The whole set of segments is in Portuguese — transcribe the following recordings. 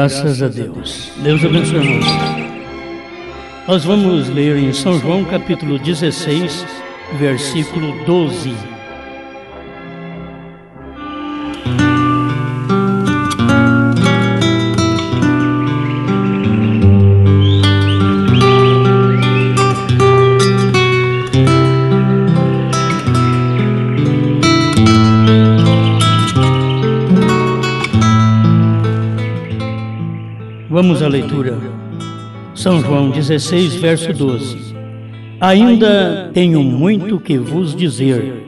Graças a Deus. Deus abençoe, irmãos. Nós vamos ler em São João, capítulo 16, versículo 12. Vamos à leitura. São João 16, verso 12. Ainda tenho muito que vos dizer,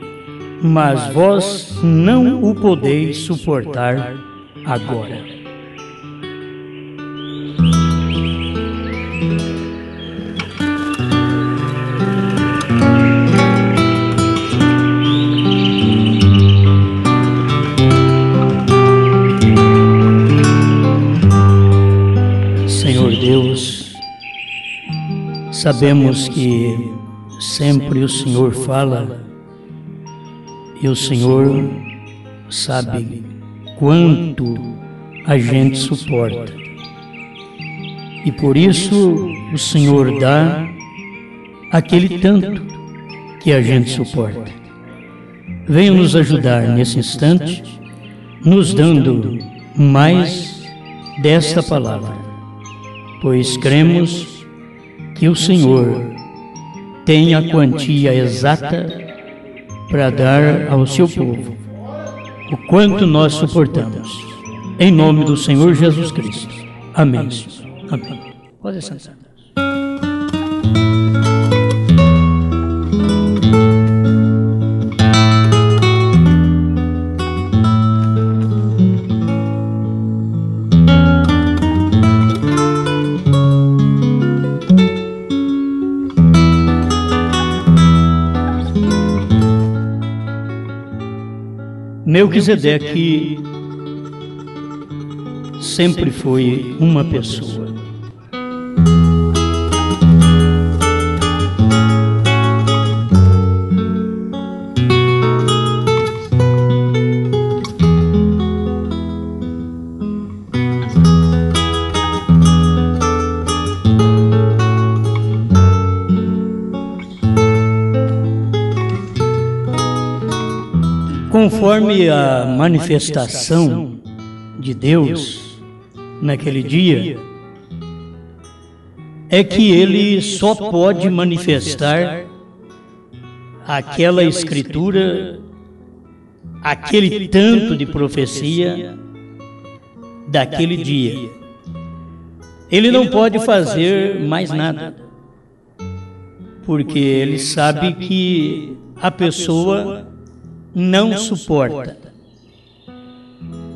mas vós não o podeis suportar agora. Sabemos que sempre o Senhor fala e o Senhor sabe quanto a gente suporta. E por isso o Senhor dá aquele tanto que a gente suporta. Venha nos ajudar nesse instante, nos dando mais desta palavra, pois cremos que o Senhor tem a quantia exata para dar ao seu povo o quanto nós suportamos. Em nome do Senhor Jesus Cristo. Amém. Amém. Pode sentar. Melquisedeque sempre foi uma pessoa. Conforme a manifestação de Deus naquele dia, é que Ele só pode manifestar aquela escritura, aquele tanto de profecia daquele dia. Ele não pode fazer mais nada, porque Ele sabe que a pessoa não suporta.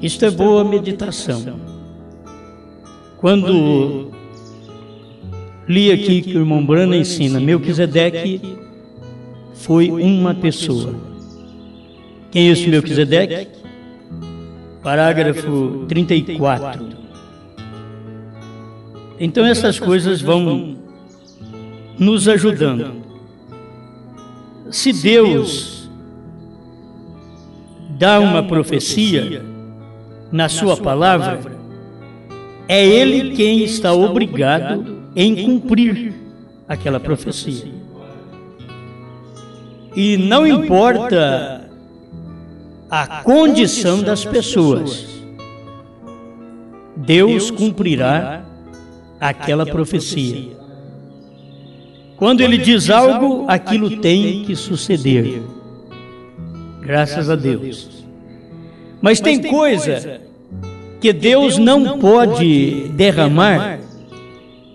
Isto é boa meditação. Quando li aqui que o irmão Brana ensina, Melquisedeque foi uma pessoa. Quem é esse Melquisedeque? Parágrafo 34. Então essas coisas vão nos ajudando. Se Deus dá uma profecia na sua palavra, é Ele quem está obrigado em cumprir aquela profecia. E não importa a condição das pessoas, Deus cumprirá aquela profecia. Quando Ele diz algo, aquilo tem que suceder. Graças a Deus. Mas tem coisa que Deus não pode derramar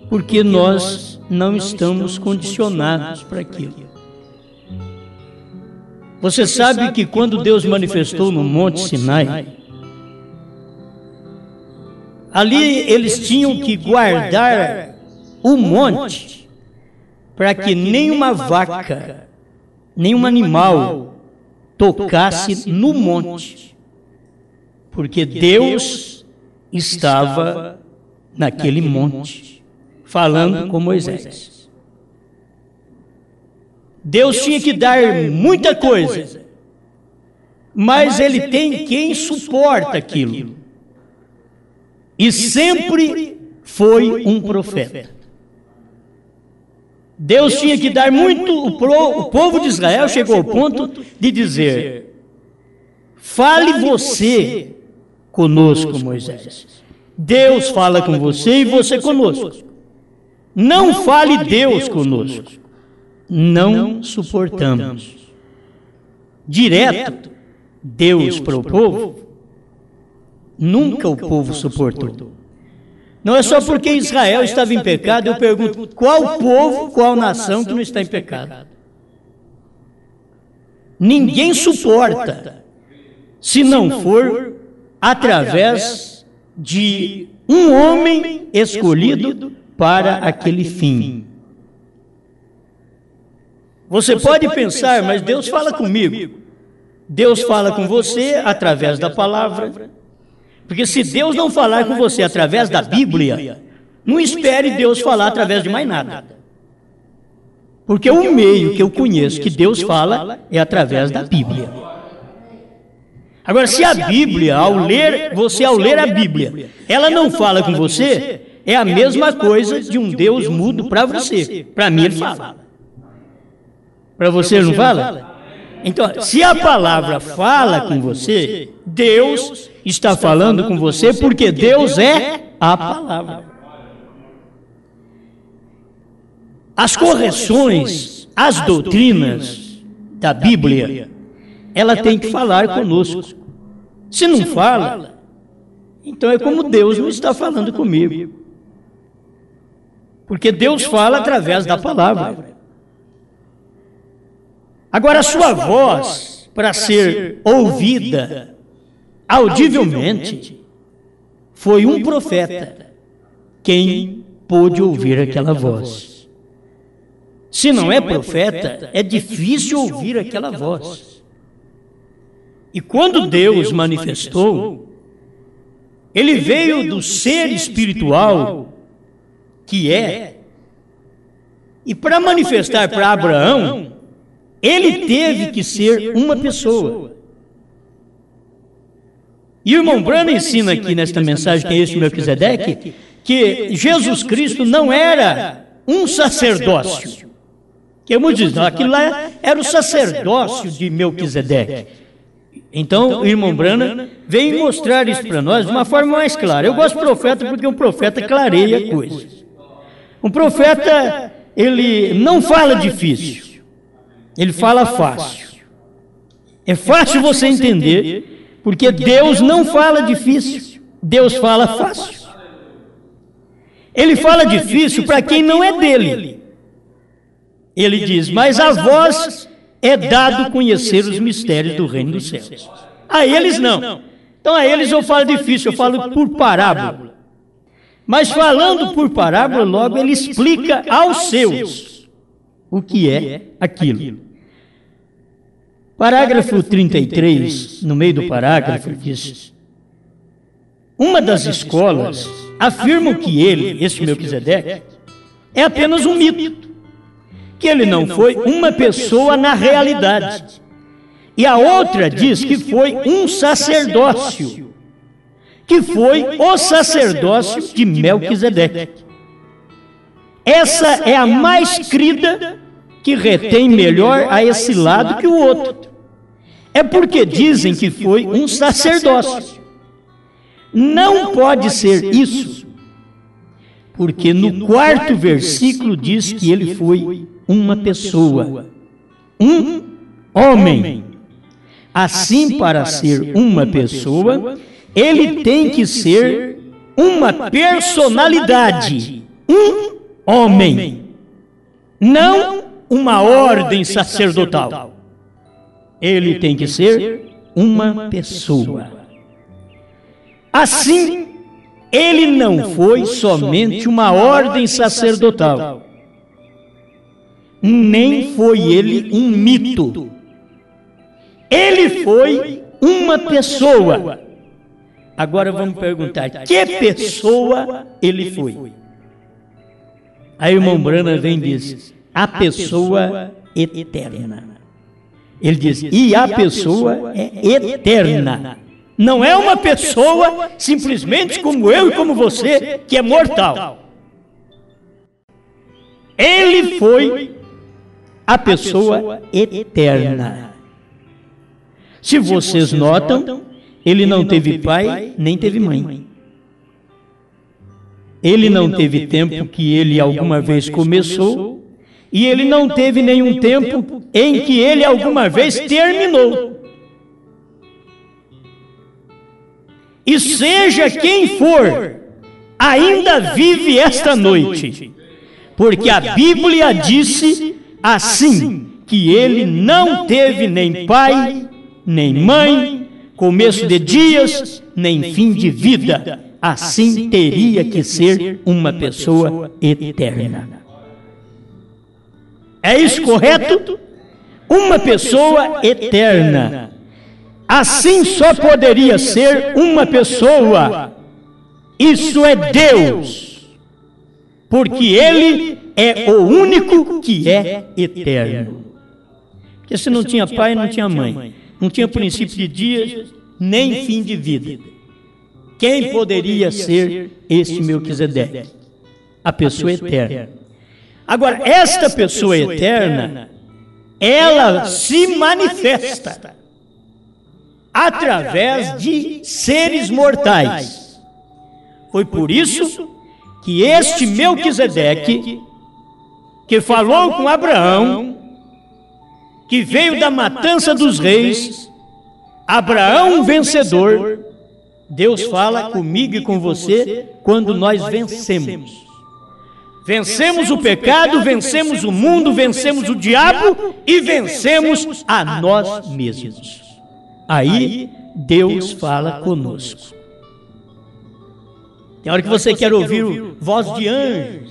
porque nós não estamos condicionados para aquilo. Você sabe que quando Deus manifestou no Monte Sinai, ali eles tinham que guardar o monte para que nenhuma vaca, nenhum animal tocasse no monte, porque Deus estava naquele monte, falando com Moisés. Deus tinha que dar muita coisa, mas Ele tem quem suporta aquilo. e sempre foi um profeta. Deus tinha que dar muito, o povo de Israel chegou ao ponto de dizer: fale você conosco, Moisés. Deus fala com você e você conosco. Não fale Deus conosco. Não suportamos. Direto, Deus para o povo, nunca o povo suportou. Não é só porque Israel estava em pecado, eu pergunto, qual povo, qual nação que não está em pecado? Ninguém suporta, se não for através de um homem escolhido para aquele fim. Você pode pensar, mas Deus fala comigo. Deus fala com você através da palavra. Porque se Deus não falar com você através da Bíblia, não espere Deus falar através de mais nada. Porque o meio que eu conheço que Deus fala é através da Bíblia. Agora, se a Bíblia, ao ler a Bíblia, ela não fala com você, é a mesma coisa de um Deus mudo para você. Para mim ele fala. Para você não fala? Então, se a palavra fala com você, Deus está falando com você porque Deus é a palavra. As correções, as doutrinas da Bíblia, ela tem que falar conosco. Se não fala, então é como Deus não está falando comigo. Porque Deus fala através da palavra. Agora, a sua voz, para ser ouvida audivelmente, foi um profeta quem pôde ouvir aquela voz. Se não é profeta, é difícil ouvir aquela voz. E quando Deus manifestou, ele veio do ser espiritual que é, e para manifestar para Abraão, ele teve que ser uma pessoa. E o irmão Branham ensina aqui nesta mensagem, que é este Melquisedeque, que Jesus Cristo não era um sacerdócio. Que muitos dizem, aquilo lá era o sacerdócio de Melquisedeque. Então, o irmão Branham veio mostrar isso para nós de uma forma mais clara. Eu gosto de profeta porque um profeta clareia coisas. Um profeta, ele não fala difícil. Ele fala fácil. É fácil você entender, porque Deus não fala difícil, Deus fala fácil. Ele fala difícil para quem não é dele. Ele diz, mas a vós é dado conhecer os mistérios do reino dos céus. A eles não. Então a eles eu falo difícil, eu falo por parábola. Mas falando por parábola, logo ele explica aos seus o que é aquilo. Parágrafo 33, no meio do parágrafo, diz: uma das escolas afirma que ele, este Melquisedeque, é apenas um mito, que ele não foi uma pessoa na realidade. E a outra diz que foi um sacerdócio, que foi o sacerdócio de Melquisedeque. Essa é a mais crida, que retém melhor a esse lado que o outro. É porque dizem que foi um sacerdócio. Não pode ser isso, porque no quarto versículo diz que ele foi uma pessoa, um homem. Assim, para ser uma pessoa, ele tem que ser uma personalidade, um homem, não uma ordem sacerdotal. Ele tem que ser uma pessoa. Assim, ele não foi somente uma ordem sacerdotal, nem foi ele um mito. Ele foi uma pessoa. Agora vamos perguntar, que pessoa ele foi? Aí o irmão Branham vem e diz, a pessoa eterna. Ele diz, e a pessoa é eterna. Não é uma pessoa simplesmente como eu e como você, que é mortal. Ele foi a pessoa eterna. Se vocês notam, ele não teve pai, nem teve mãe. Ele não teve tempo que ele alguma vez começou, e ele não teve nenhum tempo em que ele alguma vez terminou. E seja quem for, ainda vive esta noite, porque a Bíblia disse assim, que ele não teve nem pai, nem mãe, começo de dias, nem fim de vida. Assim teria que ser uma pessoa eterna. É isso correto? Uma pessoa eterna. Assim só poderia ser uma pessoa. Isso é Deus. Porque Ele é o único que é eterno. Porque se não tinha pai, não tinha mãe. Não tinha princípio de dias, nem fim de vida. Quem poderia ser esse Melquisedeque? A pessoa eterna. Agora, esta pessoa eterna, ela se manifesta através de seres mortais. Foi por isso que este Melquisedeque, que falou com Abraão, que veio da matança dos reis, Abraão vencedor, Deus fala comigo e com você quando nós vencemos. Vencemos o pecado, vencemos o mundo, vencemos o diabo e vencemos a nós mesmos. Aí Deus fala conosco. Tem hora que você quer ouvir voz de anjos.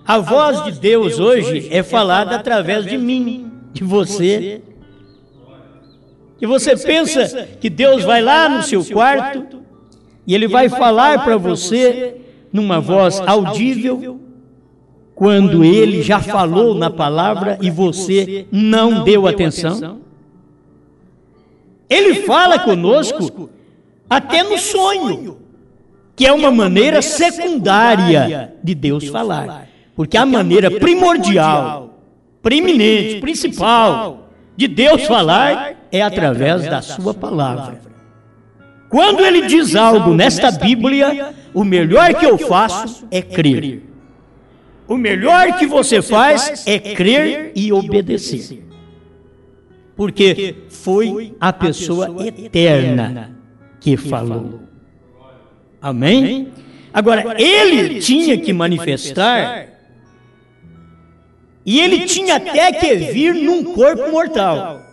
A voz de Deus hoje é falada através de mim, de você. E você pensa que Deus vai lá no seu quarto e Ele vai falar para você numa voz audível, quando Ele já falou na palavra e você não deu atenção? Ele fala conosco até no sonho, que é uma maneira secundária de Deus falar. Porque a maneira primordial, preeminente, principal de Deus falar é através da sua palavra. Quando Ele diz algo nesta Bíblia, o melhor que eu faço é crer. O melhor que você faz é crer e obedecer. Porque foi a pessoa eterna que falou. Amém? Agora, Ele tinha que manifestar, e Ele tinha até que vir num corpo mortal.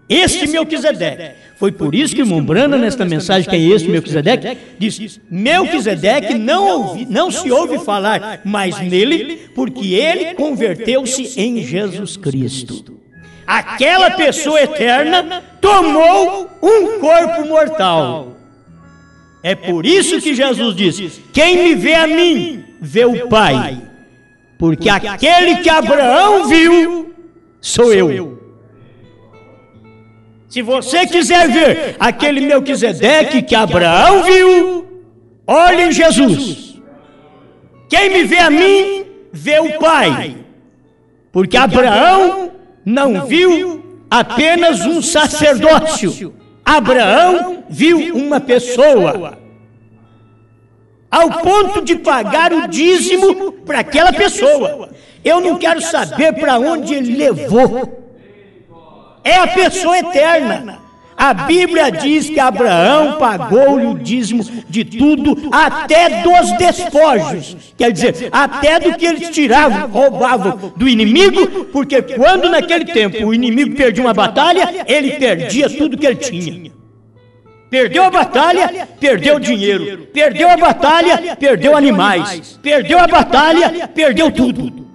Este Melquisedeque. Foi por isso que o irmão Brana, nesta mensagem, que é este Melquisedeque, diz: Melquisedeque não se ouve falar mais nele, porque ele converteu-se em Jesus Cristo. Aquela pessoa eterna tomou um corpo mortal. É por isso que Jesus disse: quem me vê a mim, vê o Pai. Porque aquele que Abraão viu, sou eu. Se você quiser ver aquele Melquisedeque que Abraão viu, olhe em Jesus. Quem me vê a mim, vê o Pai. Porque Abraão não viu apenas um sacerdócio. Abraão viu uma pessoa. Ao ponto de pagar o dízimo para aquela pessoa. Eu não quero saber para onde ele levou. É a pessoa eterna. A Bíblia diz que Abraão pagou-lhe o dízimo de tudo, até dos despojos. Quer dizer, até do que eles tiravam, roubavam do inimigo, porque quando naquele tempo o inimigo perdia uma batalha, ele perdia tudo que ele tinha. Perdeu a batalha, perdeu dinheiro. Perdeu a batalha, perdeu animais. Perdeu a batalha, perdeu tudo.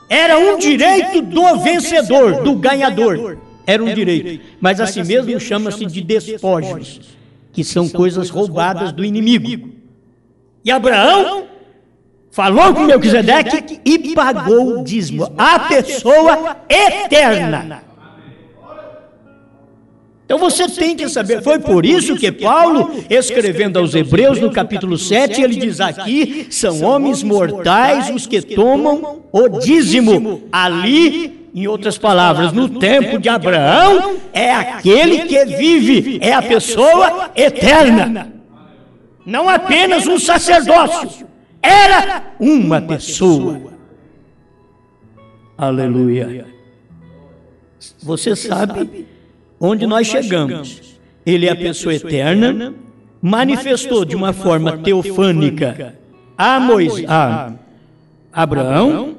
Era um direito do vencedor, do ganhador. Era um direito. Mas assim mesmo chama-se de despojos, que são coisas roubadas do inimigo. E Abraão falou com Melquisedeque e pagou o dízimo. A pessoa eterna. Então você tem que saber. Foi por isso que Paulo, escrevendo aos Hebreus, no capítulo 7, ele diz aqui: são homens mortais os que tomam o dízimo. Ali, em outras palavras, no tempo de Abraão, é aquele que vive, é a pessoa eterna. Não apenas um sacerdócio, era uma pessoa. Aleluia. Você sabe onde nós chegamos. Ele é a pessoa eterna, manifestou de uma forma teofânica a Abraão.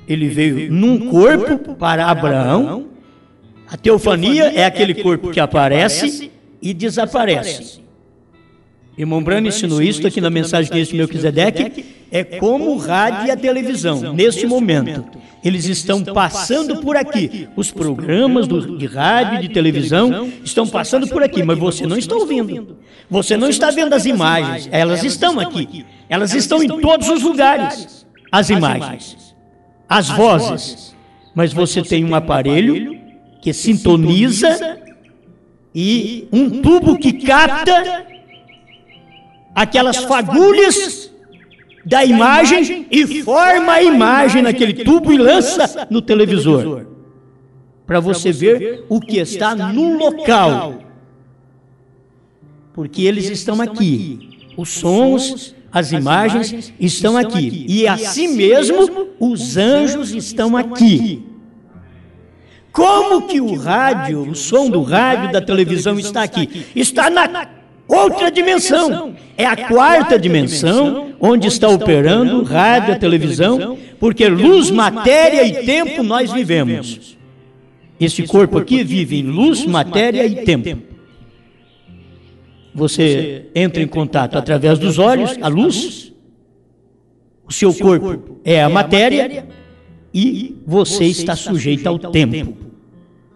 Ele veio num corpo para Abraão. A teofania é aquele corpo que aparece e desaparece. Irmão Brano ensinou isso aqui na mensagem que este Melquisedeque. É como o rádio e a televisão, neste momento. Eles estão passando por aqui. Os programas de rádio e de televisão estão passando por aqui, mas você não está ouvindo. Você não está vendo as imagens. Elas estão aqui. Elas estão em todos os lugares. As imagens, as vozes. Mas você tem um aparelho que sintoniza e um tubo que capta aquelas fagulhas da imagem e forma a imagem naquele tubo e lança no televisor, para você ver o que está no local, porque eles estão aqui, os sons, as imagens estão aqui, e assim mesmo os anjos estão aqui. Como que o rádio, o som do rádio, da televisão está aqui? Está na outra dimensão, é a quarta dimensão, onde está operando o rádio, a televisão, porque luz, matéria e tempo nós vivemos. Esse corpo aqui vive em luz, matéria e tempo. Você entra em contato através dos olhos, a luz, o seu corpo é a matéria e você está sujeito ao tempo.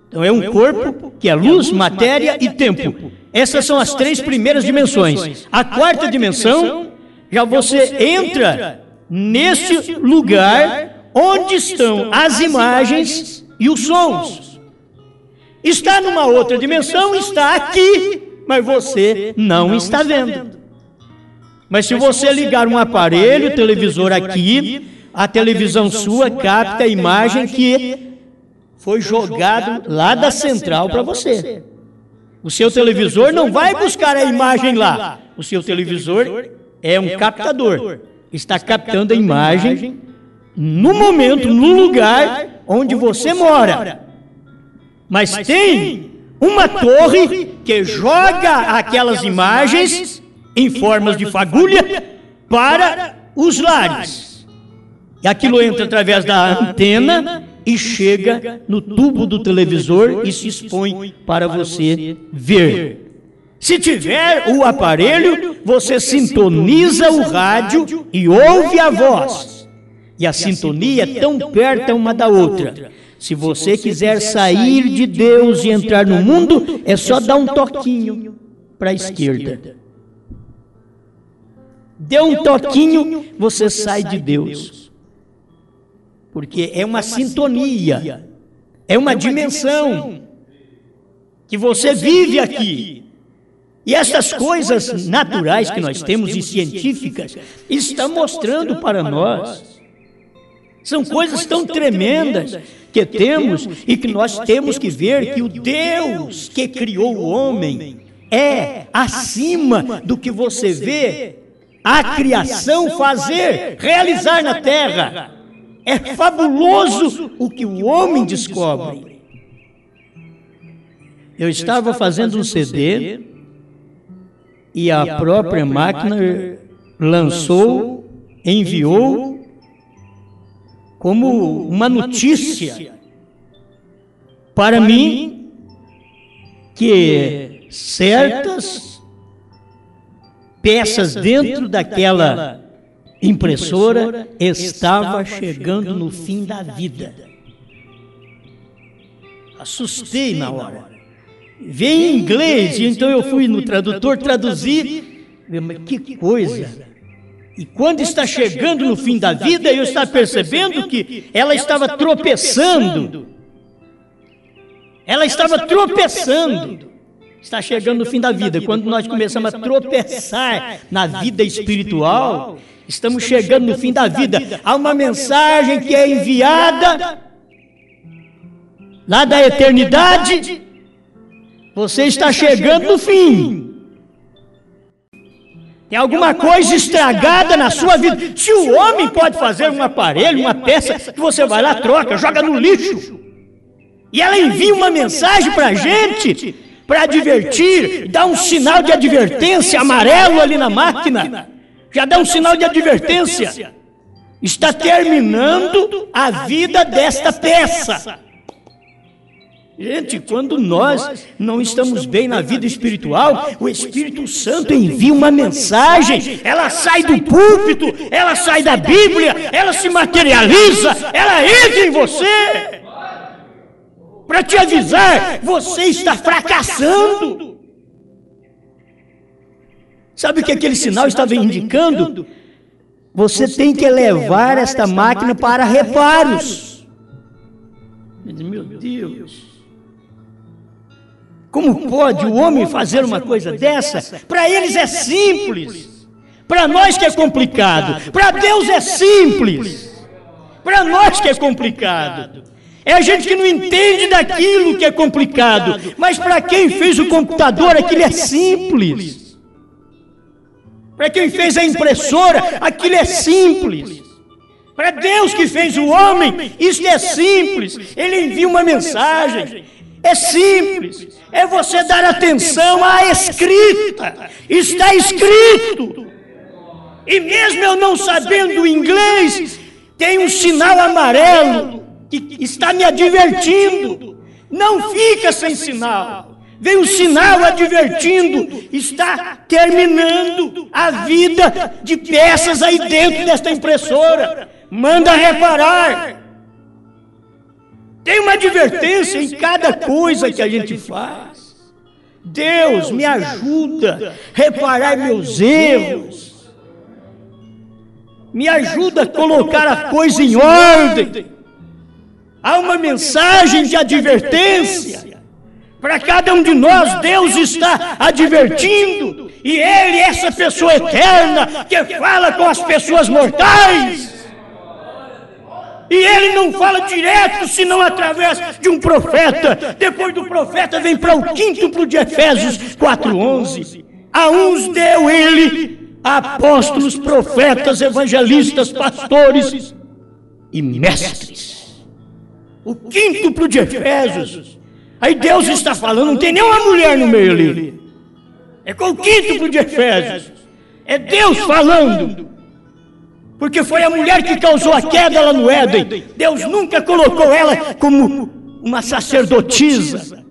Então é um corpo que é luz, matéria e tempo. Essas são as três primeiras dimensões. A quarta dimensão, já você entra nesse lugar onde estão as imagens e os sons. Está numa outra dimensão, está aqui, mas você não está vendo. Mas se você ligar um aparelho, televisor aqui, a televisão sua capta a imagem que foi jogado lá da central para você. O seu televisor não vai buscar a imagem lá. O seu televisor é um captador. Está captando a imagem no momento, no lugar onde você mora. Mas tem uma torre que joga aquelas imagens em formas de fagulha para os lares. E aquilo entra através da antena e chega no tubo do televisor e se expõe para você ver. Se tiver o aparelho, você sintoniza o rádio e ouve a voz. E a sintonia é tão perto uma da outra. Se você quiser sair de Deus e entrar no mundo, é só dar um toquinho para a esquerda. Deu um toquinho, você sai de Deus. Porque é uma sintonia, é uma dimensão que você vive aqui. E essas coisas naturais que nós temos e científicas estão mostrando para nós. São coisas tão tremendas que temos e que nós temos que ver que o Deus que criou o homem é acima do que você vê a criação fazer, realizar na terra. É fabuloso o que o homem descobre. Eu estava fazendo um CD e a própria máquina lançou, enviou como uma notícia para mim que certas peças dentro daquela impressora estava chegando no fim da vida. Assustei na hora. Veio em inglês, e então eu fui no tradutor traduzir. Mas que coisa! E quando está chegando no fim da vida, eu estava percebendo que ela estava tropeçando. Ela estava tropeçando. está chegando no fim da vida. Quando nós começamos a tropeçar na vida espiritual, estamos chegando no fim da vida. Há uma mensagem que é enviada lá da eternidade. Você está chegando no fim. Tem alguma coisa estragada na sua vida. Se o homem pode fazer um aparelho, uma peça, que você vai lá, troca, joga no lixo. E ela envia uma mensagem para a gente, para advertir, dá um sinal de advertência amarelo ali na máquina. Já dá um sinal de advertência. Está terminando a vida desta peça. Gente, quando nós não estamos bem na vida espiritual, o Espírito Santo envia uma mensagem, ela sai do púlpito, ela sai da Bíblia, ela se materializa, ela entra em você, para te avisar, você está fracassando. Sabe o que aquele sinal estava indicando? Você tem que levar esta máquina para reparos. Meu Deus! Como pode o homem fazer uma coisa dessa? Para eles é simples. Para nós que é complicado. Para Deus é simples. Para nós que é complicado. É a gente que não entende daquilo que é complicado. Mas para quem fez o computador, aquilo é simples. Para quem fez a impressora, aquilo é simples. Para Deus que fez o homem, isso é simples. Ele envia uma mensagem. É simples, é você dar atenção à escrita, está escrito. E mesmo eu não sabendo inglês, tem um sinal amarelo que está me advertindo. Não fica sem sinal, vem um sinal advertindo, está terminando a vida de peças aí dentro desta impressora. Manda reparar. Tem uma advertência em cada coisa que a gente faz. Deus me ajuda a reparar meus erros. Me ajuda a colocar a coisa em ordem. Há uma mensagem de advertência. Para cada um de nós, Deus está advertindo. E Ele, essa pessoa eterna, que fala com as pessoas mortais. E ele não fala direto, senão através de um profeta. Depois do profeta vem para o quíntuplo de Efésios 4:11. A uns deu ele apóstolos, profetas, evangelistas, pastores e mestres. O quíntuplo de Efésios. Aí Deus está falando, não tem nenhuma mulher no meio ali. É com o quíntuplo de Efésios. É Deus falando. Porque foi a mulher que causou a queda lá no Éden. Deus nunca colocou ela como uma sacerdotisa.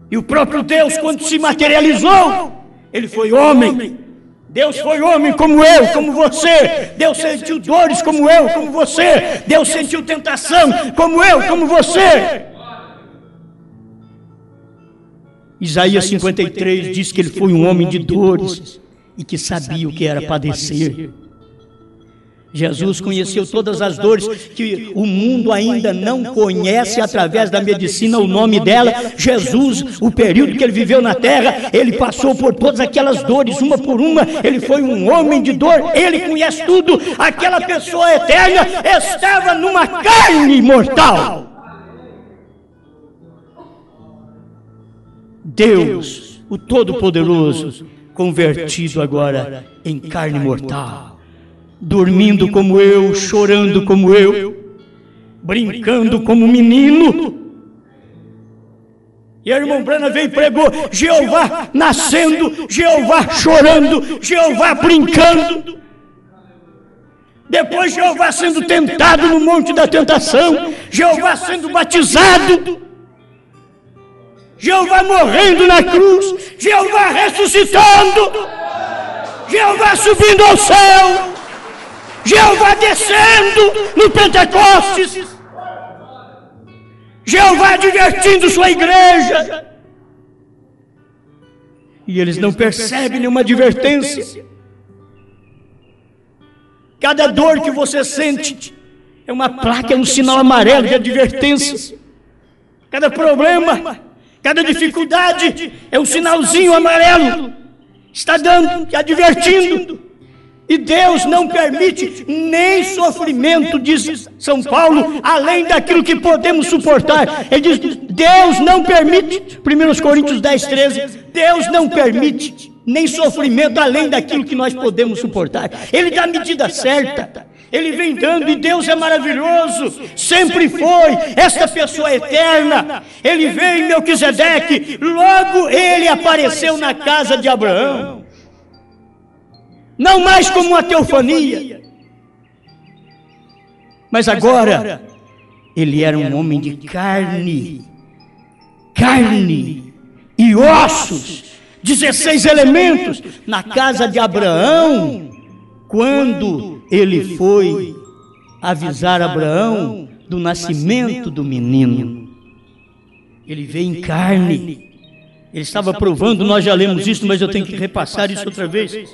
E o próprio Deus, quando se materializou, Ele foi homem. Deus foi homem como eu, como você. Deus sentiu dores como eu, como você. Deus sentiu tentação como eu, como você. Isaías 53 diz que ele foi um homem de dores e que sabia o que era padecer. Jesus conheceu todas as dores que o mundo ainda não conhece através da medicina, o nome dela. Jesus, o período que ele viveu na terra, ele passou por todas aquelas dores, uma por uma. Ele foi um homem de dor, ele conhece tudo. Aquela pessoa eterna estava numa carne mortal. Deus, o Todo-Poderoso, convertido agora em carne mortal, dormindo como eu, chorando como eu, brincando como menino. E a irmã Brana veio e pregou Jeová nascendo, Jeová chorando, Jeová brincando. Depois Jeová sendo tentado no monte da tentação, Jeová sendo batizado, Jeová morrendo na cruz, Jeová ressuscitando, Jeová subindo ao céu, Jeová descendo no Pentecostes, Jeová divertindo sua igreja. E eles não percebem nenhuma advertência. Cada dor que você sente é uma placa, é um sinal amarelo de advertência. Cada problema Cada dificuldade é um sinalzinho amarelo. Está dando, advertindo. E Deus não permite nem sofrimento, diz São Paulo, além daquilo que podemos suportar. Ele diz, Deus não permite, 1 Coríntios 10, 13, Deus não permite nem sofrimento além daquilo que nós podemos suportar. Ele dá a medida certa. Ele vem dando, e Deus é maravilhoso, sempre foi, esta pessoa é eterna. Ele veio em Melquisedeque, logo ele apareceu na casa de Abraão. Não mais como uma teofania, mas agora ele era um homem de carne e ossos, 16 elementos na casa de Abraão. Quando ele foi avisar Abraão do nascimento do menino, ele veio em carne. Ele estava provando, nós já lemos isso, mas eu tenho que repassar isso outra vez,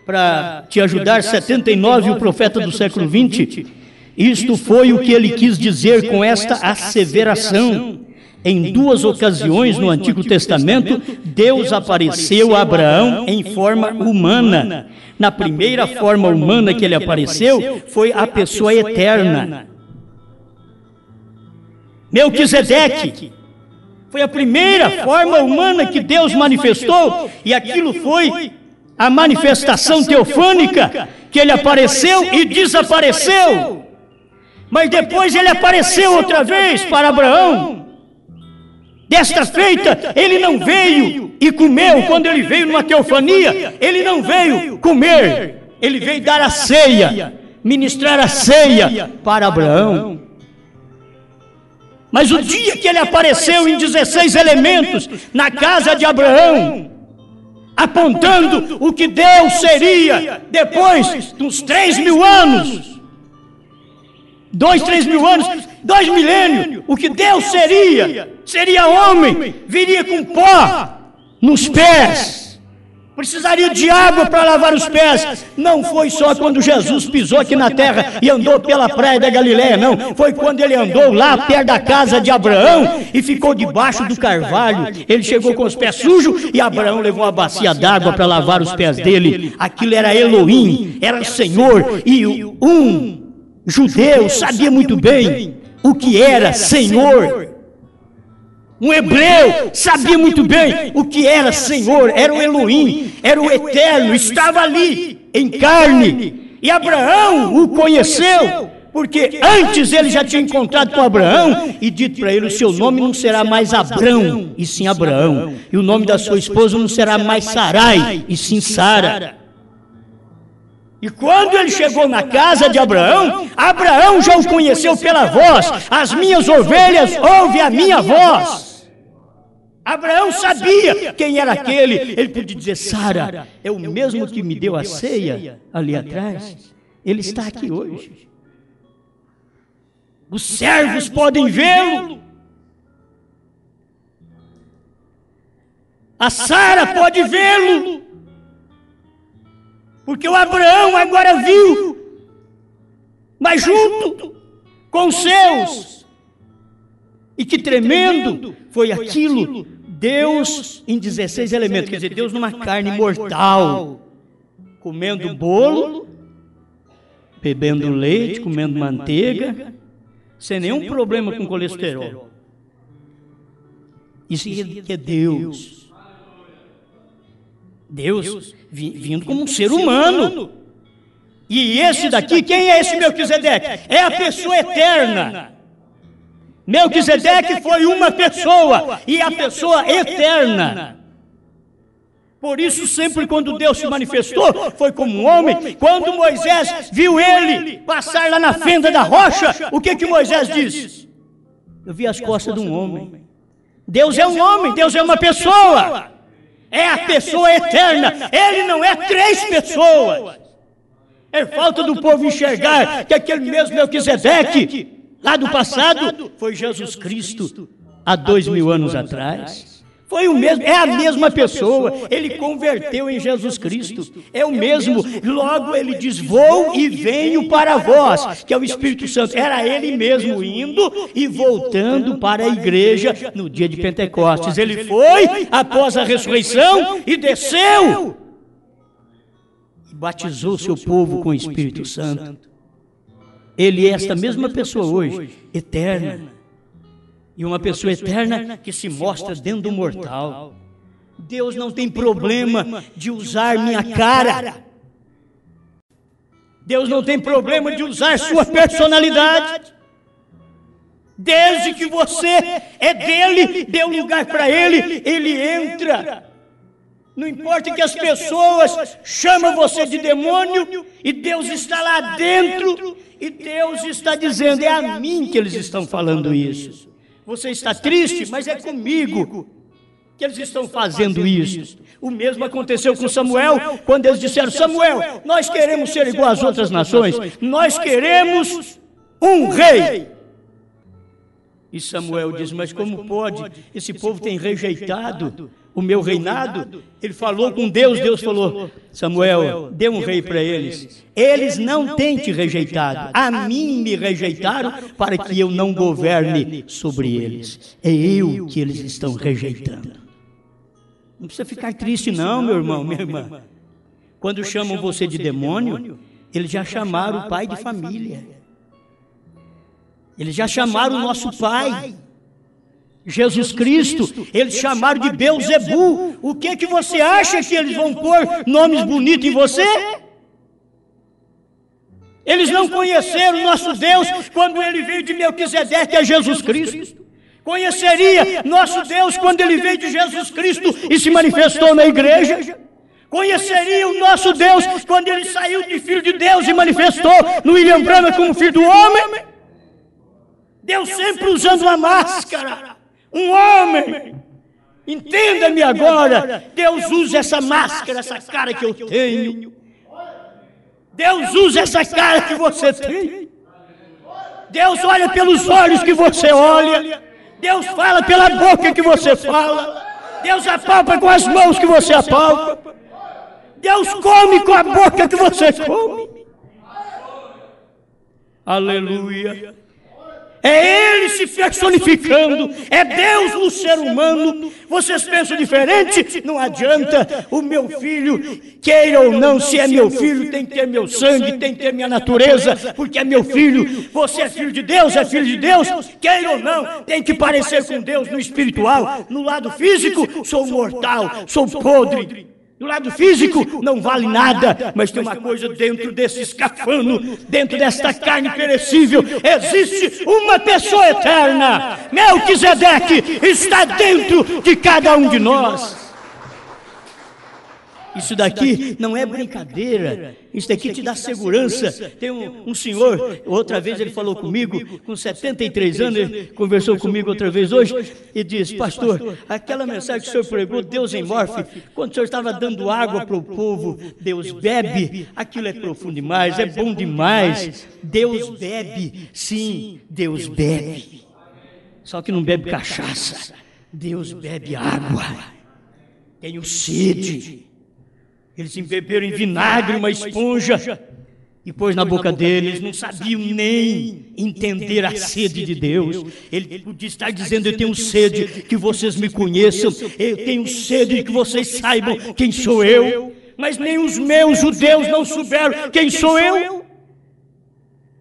para te ajudar. 79, o profeta do século 20, isto foi o que ele quis dizer com esta asseveração. Em duas ocasiões no Antigo Testamento, Deus apareceu a Abraão em forma humana. Na primeira forma humana que ele apareceu, foi a pessoa eterna. Melquisedeque foi a primeira forma humana que Deus manifestou, e aquilo foi a manifestação teofânica, que ele apareceu e desapareceu. Mas depois ele apareceu outra vez para Abraão. Desta feita, ele não veio e comeu. Quando ele veio numa teofania, ele não veio comer, ele veio dar a ceia, ministrar a ceia para Abraão. Mas o dia que ele apareceu em 16 elementos na casa de Abraão, apontando o que Deus seria depois de uns 3.000 anos, 3 mil anos, 2 milênios, o que Deus seria homem, viria com pó nos pés, precisaria de água para lavar os pés. Não foi só quando Jesus pisou aqui na terra e andou pela praia da Galileia, não. Foi quando ele andou lá perto da casa de Abraão e ficou debaixo do carvalho. Ele chegou com os pés sujos e Abraão levou uma bacia d'água para lavar os pés dele. Aquilo era Elohim, era o Senhor, e um judeu sabia muito bem o que era Senhor. Um hebreu sabia muito bem o que era Senhor. Era o Elohim, era o Eterno, estava ali em carne. E Abraão o conheceu, porque antes ele já tinha encontrado com Abraão e dito para ele: o seu nome não será mais Abrão, e sim Abraão. E o nome da sua esposa não será mais Sarai, e sim Sara. E quando ele chegou na casa de Abraão, Abraão já o conheceu pela voz. As minhas ovelhas ouvem a minha voz. Abraão sabia quem era aquele. Ele podia dizer: Sara, é o mesmo que me deu a ceia ali atrás. Ele está aqui hoje. Os servos podem vê-lo. A Sara pode vê-lo. Porque o Abraão agora viu, mas junto com os seus. E que tremendo foi aquilo, Deus em 16 elementos, quer dizer, Deus numa carne mortal, comendo bolo, bebendo leite, comendo manteiga, sem nenhum problema com colesterol. Isso que é Deus. Deus vindo como um ser humano. E esse daqui, quem é esse Melquisedeque? É a pessoa eterna. Melquisedeque foi uma pessoa, e a pessoa eterna. Por isso, sempre quando Deus se manifestou, foi como um homem. Quando Moisés viu ele passar lá na fenda da rocha, o que Moisés disse? Eu vi as costas de um homem. Deus é um homem, Deus é uma pessoa. É a pessoa eterna. Ele não é 3 pessoas. É falta do povo enxergar que aquele mesmo Melquisedeque, lá do passado, foi Jesus Cristo, há 2.000 anos atrás. Foi o mesmo, é a mesma pessoa. Ele converteu em Jesus Cristo. É o mesmo. Logo ele diz: vou e venho para vós, que é o Espírito Santo. Era ele mesmo indo e voltando para a igreja no dia de Pentecostes. Ele foi após a ressurreição e desceu e batizou seu povo com o Espírito Santo. Ele é esta mesma pessoa hoje, eterna. E uma pessoa eterna que se mostra dentro do mortal. Deus não tem problema de usar minha cara. Deus não tem problema de usar sua personalidade. Desde que você é dele, dê um lugar para ele, ele entra. Não importa que as pessoas chamam você de demônio, e Deus está lá dentro, e Deus está dizendo: é a mim que eles estão falando isso. Você está triste, mas é comigo que eles estão fazendo isso. O mesmo aconteceu com Samuel, quando eles disseram: Samuel, nós queremos ser igual às outras nações, nós queremos um rei. E Samuel diz: mas como pode? Esse povo tem rejeitado o meu reinado. Ele falou com Deus, Deus falou: Samuel, dê um rei para eles. Eles não têm te rejeitado, a mim me rejeitaram para que eu não governe sobre eles. É eu que eles estão rejeitando. Não precisa ficar triste não, meu irmão, minha irmã. Quando chamam você de demônio, eles já chamaram o pai de família. Eles já chamaram o nosso pai, Jesus Cristo. Eles chamaram de Beelzebu. O que você acha que eles vão pôr nomes bonitos em você? Eles não conheceram o nosso Deus quando ele veio de Melquisedeque, que é Jesus Cristo. Conheceria nosso Deus quando ele veio de Jesus Cristo e se manifestou na igreja. Conheceria o nosso Deus quando ele saiu de filho de Deus e manifestou no William Branham como filho do homem. Deus sempre usando uma máscara, um homem. Entenda-me agora, Deus usa essa máscara, essa cara que eu tenho. Deus usa essa cara que você tem. Deus olha pelos olhos que você olha. Deus fala pela boca que você fala. Deus apalpa com as mãos que você apalpa. Deus come com a boca que você come. Aleluia. É Ele se personificando, é Deus no ser humano. Vocês pensam diferente? Não adianta. O meu filho, queira ou não, se é meu filho, tem que ter meu sangue, tem que ter minha natureza, porque é meu filho. Você é filho de Deus, é filho de Deus, queira ou não, tem que parecer com Deus no espiritual. No lado físico, sou mortal, sou podre. Do lado físico não vale nada, mas tem uma coisa dentro desse escafano, dentro desta carne perecível, existe uma pessoa eterna. Melquisedeque está dentro de cada um de nós. Isso daqui não é brincadeira, isso daqui te dá segurança. Tem um senhor, outra vez ele falou comigo, com 73 anos, ele conversou comigo outra vez hoje, e disse: pastor, aquela mensagem que o senhor pregou, Deus em morfe, quando o senhor estava dando água para o povo, Deus bebe, aquilo é profundo demais, é bom demais. Deus bebe, sim, Deus bebe, só que não bebe cachaça, Deus bebe água. Tenho sede. Eles embeberam em vinagre uma esponja e pôs na boca deles. Não sabiam nem entender a sede de Deus. Ele podia estar dizendo: eu tenho sede que vocês me conheçam, eu tenho sede que vocês saibam quem sou eu. Mas nem os meus judeus não souberam quem sou eu.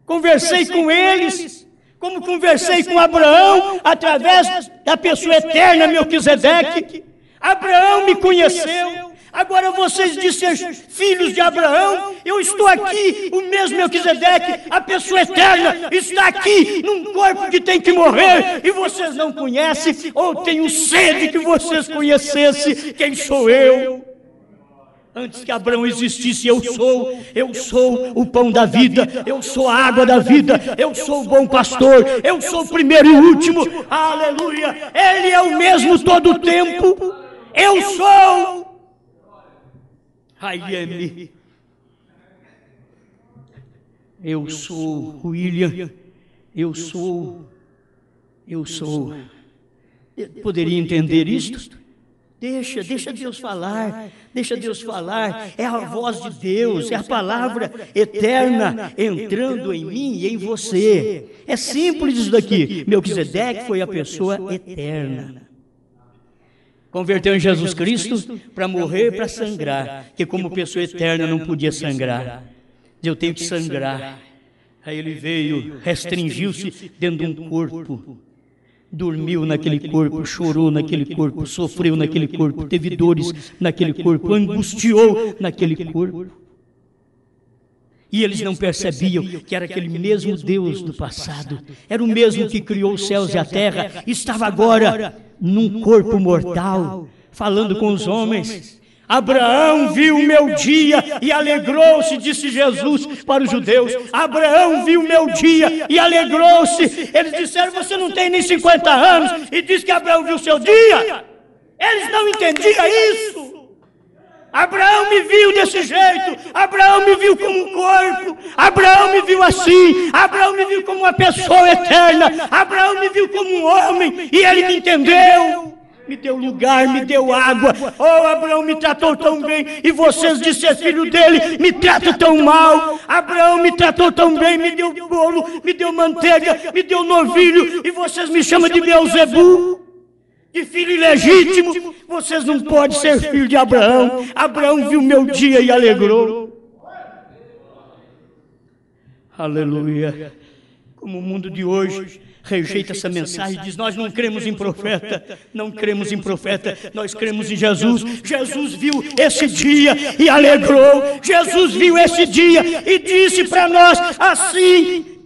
Conversei com eles, como conversei com Abraão, através da pessoa eterna Melquisedeque. Abraão me conheceu. Agora vocês dizem filhos de Abraão, eu estou aqui, o mesmo Melquisedeque, a pessoa eterna, está aqui num corpo que tem que morrer, e vocês não conhecem, ou tenho sede que vocês conhecessem quem sou eu. Antes que Abraão existisse, eu sou o pão da vida, eu sou a água da vida, eu sou o bom pastor, eu sou o primeiro e o último, aleluia, Ele é o mesmo todo o tempo, eu sou. Eu sou William, eu sou. Poderia entender isto? Deixa Deus falar, deixa Deus falar. É a voz de Deus, é a palavra eterna entrando em mim e em você. É simples isso daqui. Melquisedeque foi a pessoa eterna. Converteu em Jesus Cristo para morrer, para sangrar, que como pessoa eterna não podia sangrar. Eu tenho que sangrar. Aí ele veio, restringiu-se dentro de um corpo. Dormiu naquele corpo, chorou naquele corpo, sofreu naquele corpo, teve dores naquele corpo, angustiou naquele corpo. E eles não percebiam que era aquele mesmo Deus do passado, era o mesmo que criou os céus e a terra, estava agora num corpo mortal, falando com os homens. Abraão viu o meu dia e alegrou-se, disse Jesus para os judeus. Abraão viu o meu dia e alegrou-se. Eles disseram, você não tem nem 50 anos e diz que Abraão viu o seu dia. Eles não entendiam isso. Abraão me viu desse jeito, Abraão me viu como um corpo, Abraão me viu assim, Abraão me viu como uma pessoa eterna, Abraão me viu como um homem e ele me entendeu. Me deu lugar, me deu água. Oh, Abraão me tratou tão bem. E vocês de ser filho dele me tratam tão mal. Abraão me tratou tão bem, me deu bolo, me deu manteiga, me deu novilho. E vocês me chamam de Beelzebu, de filho ilegítimo. Vocês não podem ser filho de Abraão. Abraão viu meu dia e alegrou. Aleluia. Como o mundo de hoje rejeita essa mensagem e diz, nós não cremos em profeta, não cremos em profeta, nós cremos em Jesus. Jesus viu esse dia e alegrou. Jesus viu esse dia e disse para nós, assim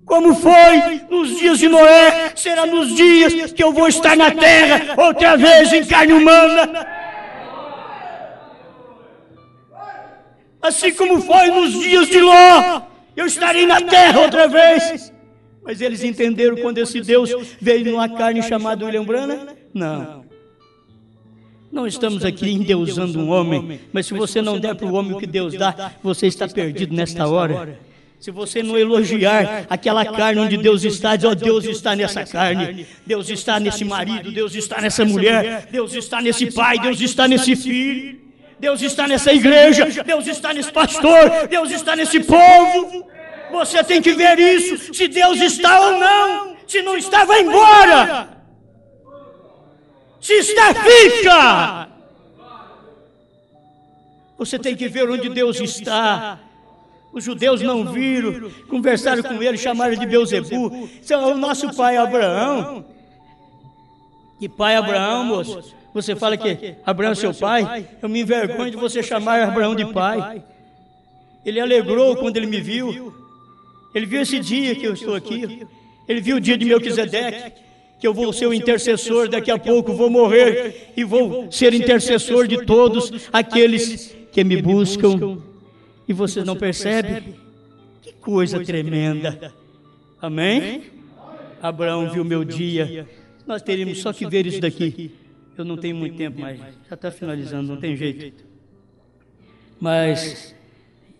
como foi nos dias de Noé, será nos dias que eu vou estar na terra, outra vez em carne humana. Assim como foi nos dias de Ló, eu estarei na terra outra vez. Mas eles entenderam quando esse Deus veio numa carne chamada William Branham? Não. Não estamos aqui endeusando um homem, mas se você não der para o homem o que Deus dá, você está perdido nesta hora. Se você não elogiar aquela carne onde Deus está, diz, ó, Deus está nessa carne, Deus está nesse marido, Deus está nessa mulher, Deus está nesse pai, Deus está nesse filho, Deus está nessa igreja, Deus está nesse pastor, Deus está nesse povo. Você tem que ver isso, se Deus está ou não. Se não está, vai embora. Se está, fica. Você tem que ver onde Deus está. Os judeus não viram, conversaram com ele, chamaram de Beelzebu. É o nosso pai Abraão. Que pai Abraão, moço? Você fala que Abraão é seu pai? Eu me envergonho de você chamar Abraão de pai. Ele alegrou quando ele me viu. Ele viu esse dia que eu estou aqui. Ele viu o dia de Melquisedeque, que eu vou ser o intercessor, daqui a pouco vou morrer e vou ser intercessor de todos aqueles que me buscam. E vocês não percebem? Que coisa tremenda. Amém? Abraão viu meu dia. Nós teríamos só que ver isso daqui. Eu não tenho muito tempo mais. Já está finalizando, não tem jeito. Mas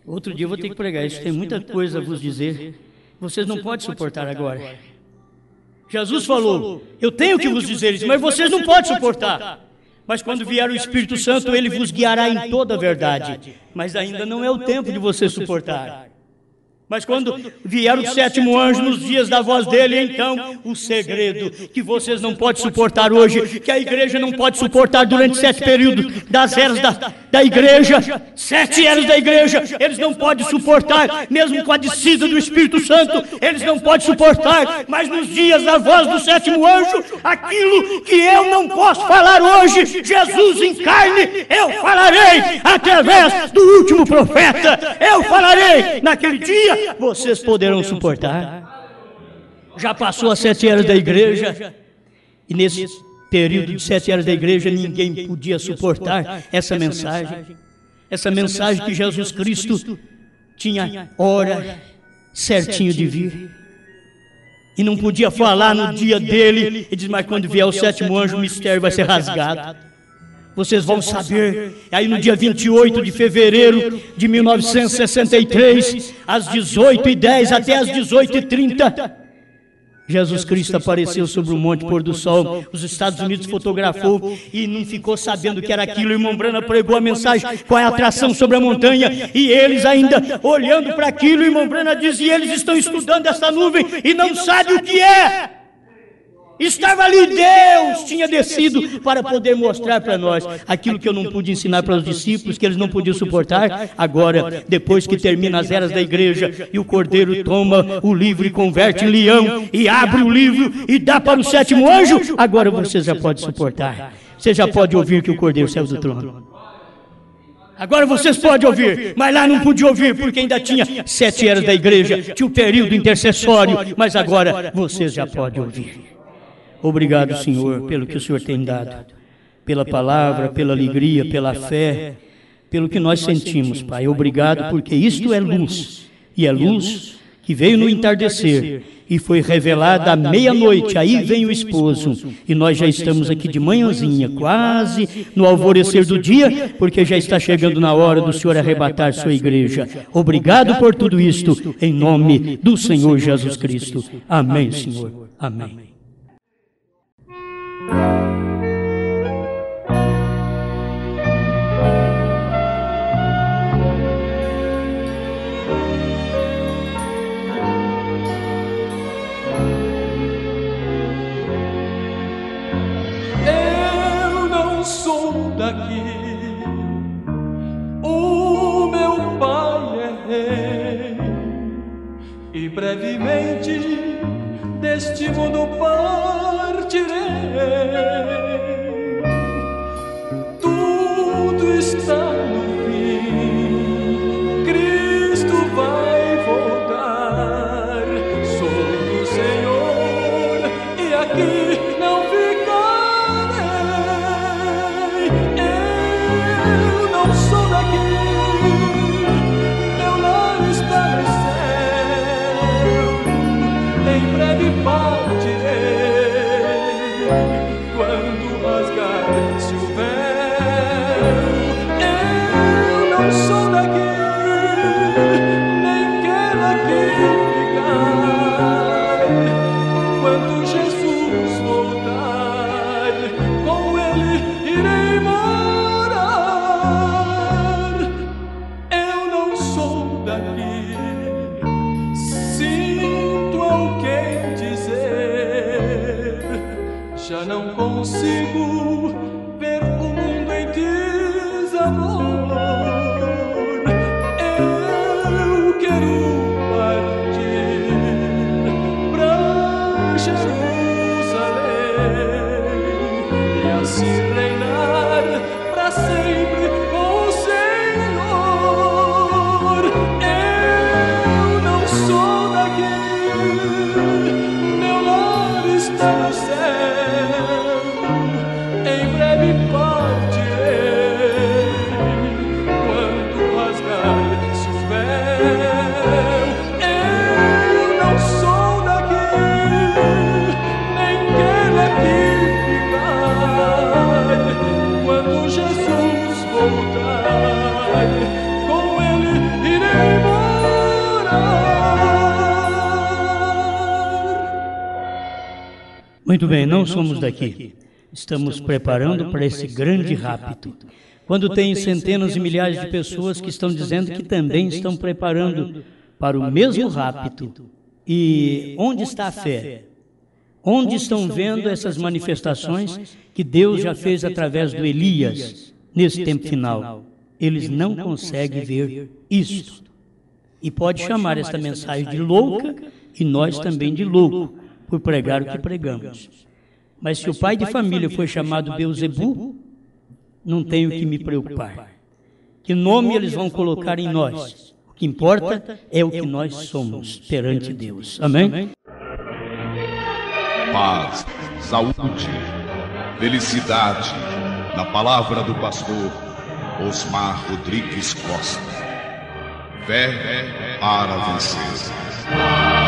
outro dia eu vou ter que pregar isso. Tem muita coisa a vos dizer. Vocês não podem suportar agora. Jesus falou, eu tenho que vos dizer isso, mas vocês não podem suportar. Mas quando vier o Espírito Santo, Ele vos guiará em toda a verdade. Mas ainda não é o tempo de você suportar. Mas quando vier o 7º anjo nos dias da voz dele, então o segredo que vocês não podem suportar hoje, que a igreja não pode suportar durante 7 períodos das eras da igreja, 7 eras da igreja, eles não podem suportar, mesmo com a descida do Espírito Santo, eles não podem suportar, mas nos dias da voz do 7º anjo, aquilo que eu não posso falar hoje, Jesus em carne, eu falarei através do último profeta, eu falarei naquele dia. Vocês poderão suportar. Já passou as 7 eras da igreja, e nesse período de 7 eras da igreja ninguém podia suportar essa mensagem que Jesus Cristo tinha hora certinho de vir e não podia falar no dia dele. E diz, mas quando vier o 7º anjo, o mistério vai ser rasgado. Vocês vão saber. Aí no dia 28 de fevereiro de 1963, às 18h10 até às 18h30, Jesus Cristo apareceu sobre o Monte Pôr do Sol, os Estados Unidos fotografou e não ficou sabendo o que era aquilo. O irmão Branham pregou a mensagem, qual é a atração sobre a montanha, e eles ainda olhando para aquilo, o irmão Branham diz, e eles estão estudando essa nuvem e não sabem o que é. Estava ali, Deus tinha descido para poder mostrar para nós aquilo que eu não pude ensinar para os discípulos, que eles não podiam suportar. Agora, depois que termina as eras da igreja e o Cordeiro toma o livro e converte em leão e abre o livro e dá para o sétimo anjo, agora você já pode suportar. Você já pode ouvir que o Cordeiro saiu do trono. Agora vocês podem ouvir, mas lá não podia ouvir, porque ainda tinha 7 eras da igreja, tinha o período intercessório, mas agora vocês já podem ouvir. Obrigado, Senhor, pelo que o Senhor tem dado, pela palavra, pela alegria, pela fé, pelo que nós sentimos, Pai. Obrigado, porque isto é luz, e é luz que veio no entardecer e foi revelada à meia-noite. Aí vem o esposo, e nós já estamos aqui de manhãzinha, quase no alvorecer do dia, porque já está chegando na hora do Senhor arrebatar sua igreja. Obrigado por tudo isto, em nome do Senhor Jesus Cristo. Amém, Senhor. Amém. Eu não sou daqui, o meu pai é rei, e brevemente deste mundo partirei. Tudo está no fim, Cristo vai voltar. Sou do Senhor e aqui não ficarei. Eu não sou daqui, meu lar está no céu. Em breve partirei. Quando rasgar-se o véu, eu não sou daqui, nem quero aqui ficar. Quando Jesus voltar, com Ele irei morar. Eu não sou daqui, sinto alguém dizer, já não consigo ver o mundo em desamor. Eu quero partir pra Jerusalém e assim reinar pra sempre com o Senhor. Eu não sou daqui, meu lar está no céu. Em breve partirei. Quando rasgar-se o véu, eu não sou daqui, nem quero aqui ficar. Quando Jesus voltar, com Ele irei morar. Muito bem, não somos daqui. Estamos preparando para esse grande rapto. Quando tem centenas e milhares de pessoas que estão dizendo que também estão preparando para o mesmo rapto. E onde está a fé? Onde estão vendo essas manifestações que Deus já fez através do Elias nesse tempo final? Eles não conseguem ver isto. E pode chamar esta mensagem de louca e nós também de louco, por pregar o que pregamos. Mas se o pai de família foi chamado Beelzebu, não tenho que me preocupar. Que nome eles vão colocar em nós? O que importa é o que nós somos perante Deus. Amém? Paz, saúde, felicidade, na palavra do pastor Osmar Rodrigues Costa. Fé para vencer.